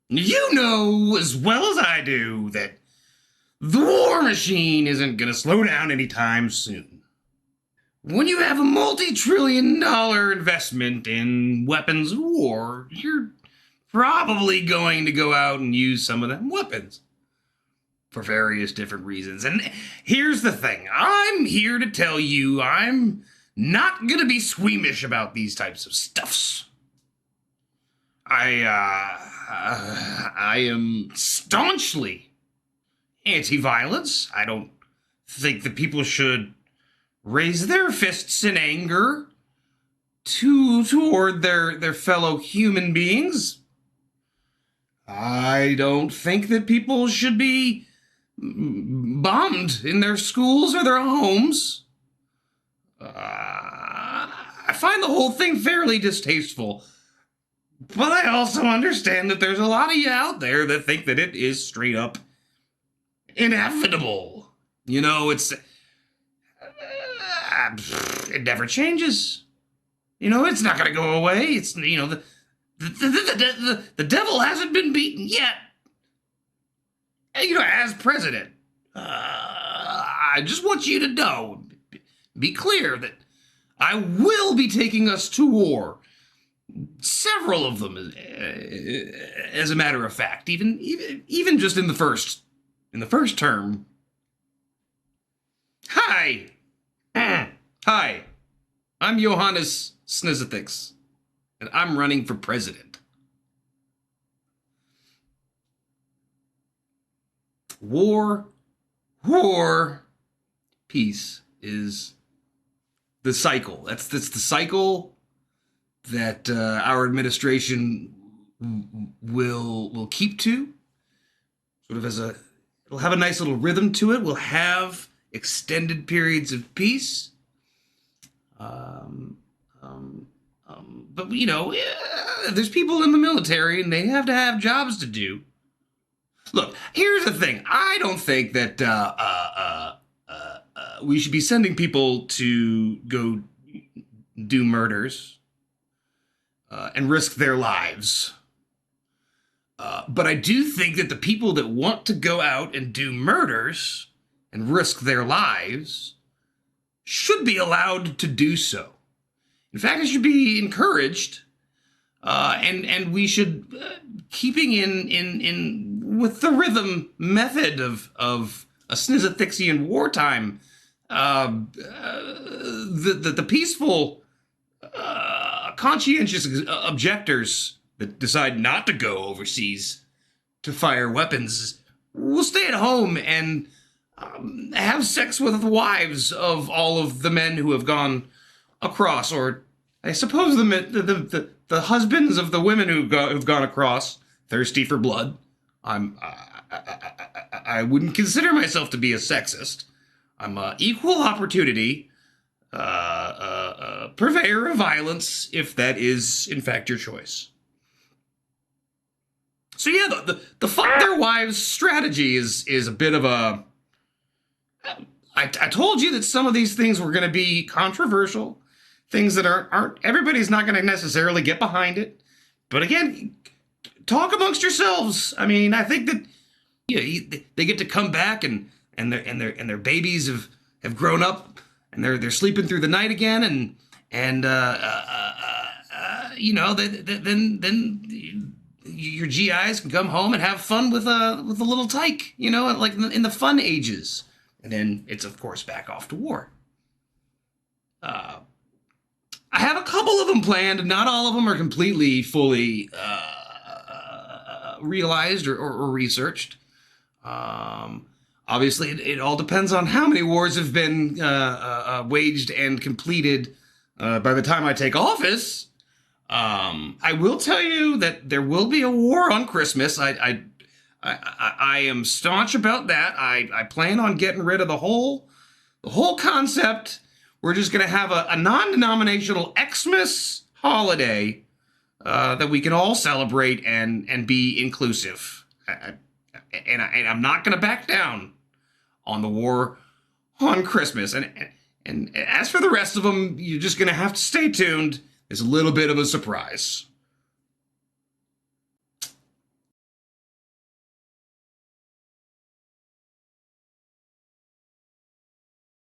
You know as well as I do that the war machine isn't going to slow down anytime soon. When you have a multi-trillion-dollar investment in weapons of war, you're probably going to go out and use some of them weapons for various different reasons. And here's the thing. I'm here to tell you I'm not going to be squeamish about these types of stuffs. I am staunchly anti-violence. I don't think that people should raise their fists in anger toward their fellow human beings. I don't think that people should be bombed in their schools or their homes. I find the whole thing fairly distasteful. But I also understand that there's a lot of you out there that think that it is straight up inevitable. You know, it never changes. You know, it's not going to go away. It's, you know, the devil hasn't been beaten yet. You know, as president, I just want you to know, be clear that I will be taking us to war. Several of them, as a matter of fact, even just in the first term. Hi, hi, I'm Johannes Snizithix, and I'm running for president. War, peace is the cycle. That's the cycle that our administration will keep to, sort of it'll have a nice little rhythm to it. We'll have extended periods of peace. But you know, there's people in the military and they have to have jobs to do. Look, here's the thing. I don't think that we should be sending people to go do murders and risk their lives. But I do think that the people that want to go out and do murders and risk their lives should be allowed to do so. In fact, it should be encouraged, and we should, keeping in with the rhythm method of a Snizithixian wartime, the peaceful, conscientious objectors that decide not to go overseas to fire weapons will stay at home and have sex with the wives of all of the men who have gone across, or I suppose the husbands of the women who've gone across, thirsty for blood. I wouldn't consider myself to be a sexist. I'm a equal opportunity purveyor of violence, if that is in fact your choice. So yeah, the fuck their wives strategy is a bit of a. I told you that some of these things were going to be controversial, things that aren't everybody's not going to necessarily get behind it. But again, talk amongst yourselves. I mean, I think that they get to come back and their babies have grown up and they're sleeping through the night again and you know, then your GIs can come home and have fun with a little tyke, you know, like in the fun ages. And then it's, of course, back off to war. I have a couple of them planned. Not all of them are completely, fully realized or researched. Obviously, it all depends on how many wars have been waged and completed by the time I take office. I will tell you that there will be a war on Christmas. I am staunch about that. I plan on getting rid of the whole concept. We're just going to have a non-denominational Xmas holiday that we can all celebrate and be inclusive. And I'm not going to back down on the war on Christmas. And as for the rest of them, you're just going to have to stay tuned. It's a little bit of a surprise.